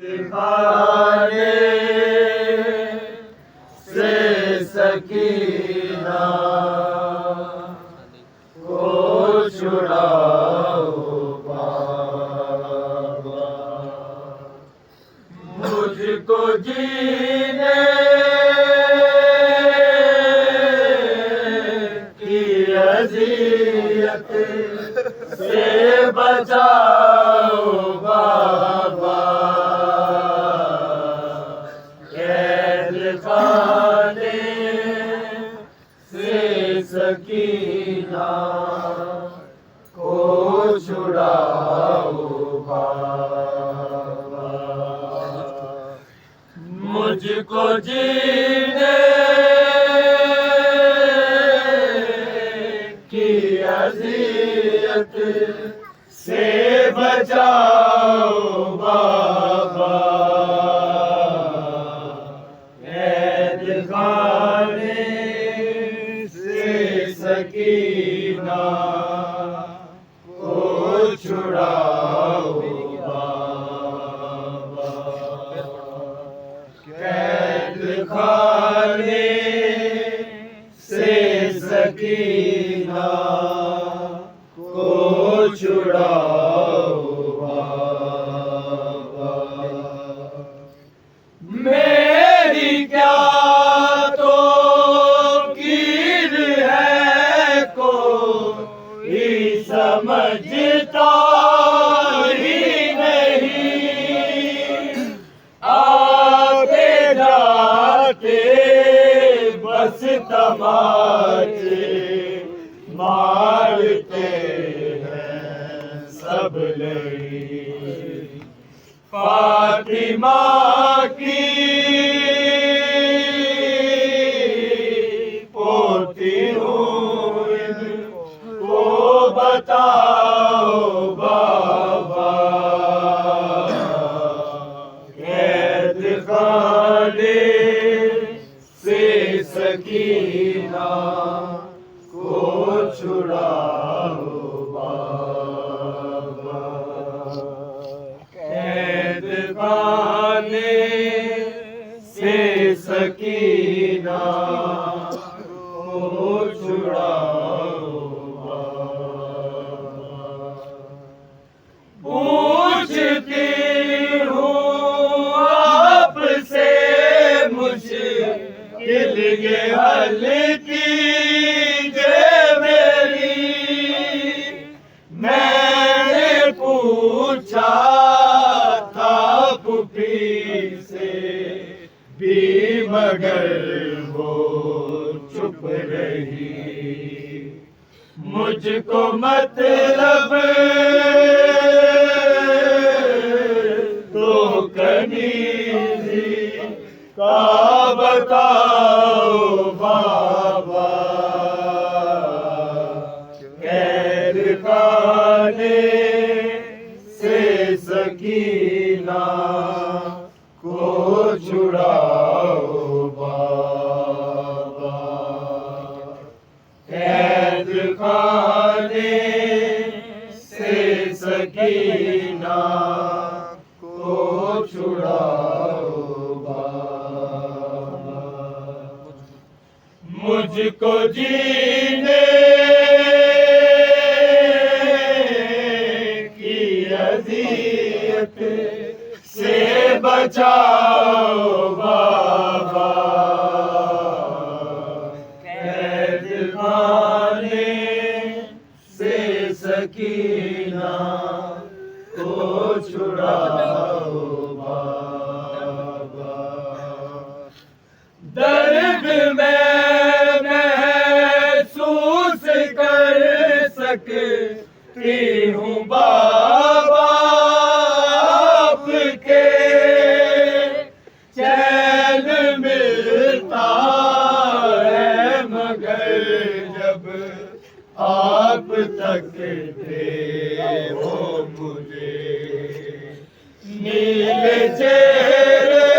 खाने से सकीना को छुड़ाओ बाबा, मुझको जीने की अज़ियत से बचाओ बाबा, कैद खाने से सकीना को छुड़ाओ बाबा, मुझको जीने की अज़ियत से बचाओ बाबा, कैद खाने से सकीना को छुड़ाओ बाबा, कैद खाने से सकीना को छुड़ाओ बाबा, मेरी क्या तो कीर है कोई समझता ही नहीं, आते जाते बस तमाचे मारते हैं सब नहीं, फातिमा की पोती हूँ इनको बताओ बाबा, कैद खाने से सकीना को छुड़ाओ बाबा, कैद खाने से सकीना को छुड़ाओ बाबा, पूछती हूँ आपसे मुश्किल ये हल कीजिए मेरी, मैंने पूछा था पुपी से भी मगर वो चुप रही, मुझको मतलब तो कनीज़ी का बताओ बाबा, कैद खाने से सकीना को छुड़ाओ बाबा, कैद खाने से सकीना को छुड़ाओ बाबा, मुझको जीने की अज़ियत से बचाओ बाबा, कैद खाने से सकीना को छुड़ाओ बाबा, दर्द में महसूस कर सकती हूँ बाबा आपके, चैन मिलता है मगर जब आप तकते हो मुझे, नीले चेहरे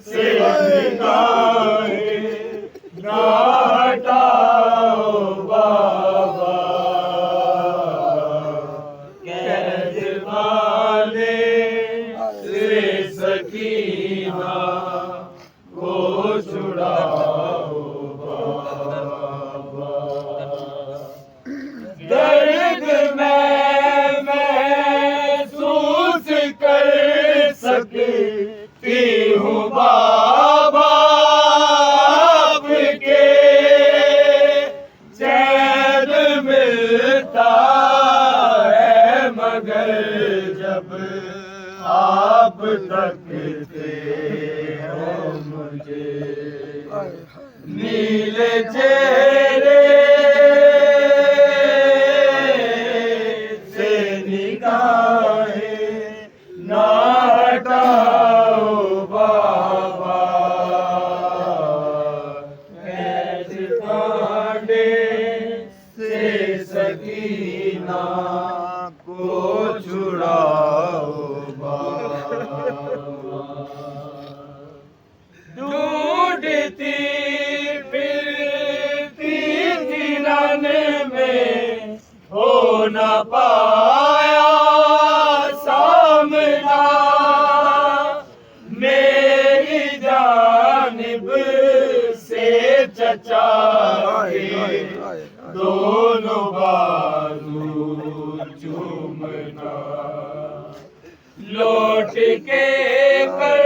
से निगाहें ना हटाओ बाबा, कैद छुड़ाओ बाबा। दर्द मैं महसूस कर सकती हूँ बाबा आपके, चैन मिलता है मगर जब आप तकते हो मुझे, नीले चेहरे से निगाहें ना हटाओ बाबा, कैद खाने से सकीना को छुड़ाओ बाबा। ढूंढती फिरती जिनन में हो न पाया सामना, मेरी जानिब से चचा के दोनों बाजू चूमना, लौट के कर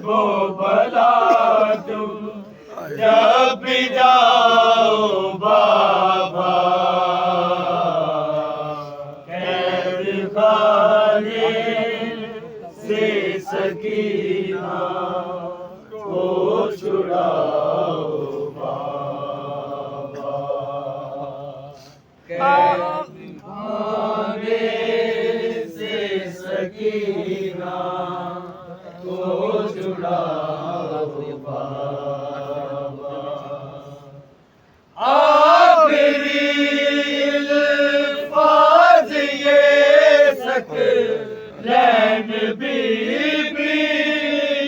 वो भला तुम जब भी जाओ बाबा, कैद खाने से सकीना को छुड़ाओ बाबा, कैद खाने से सकीना को छुड़ाओ बाबा। आखिरी अल्फाज ये सकलैन बीबी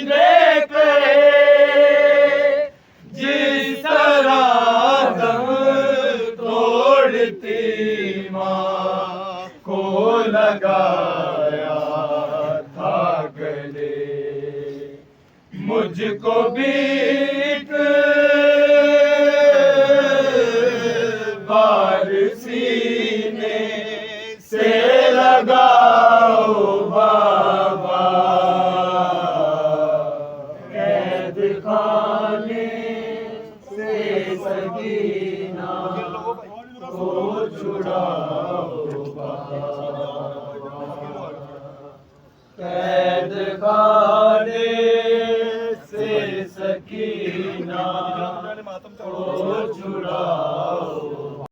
ने कहे, जिस तरह दम तोड़ती माँ को लगाया था गले, मुझको भी एक बार सीने से लगाओ बाबा, कैद खाने से सकीना को छुड़ाओ बाबा, कैद खाने से सकीना को छुड़ाओ।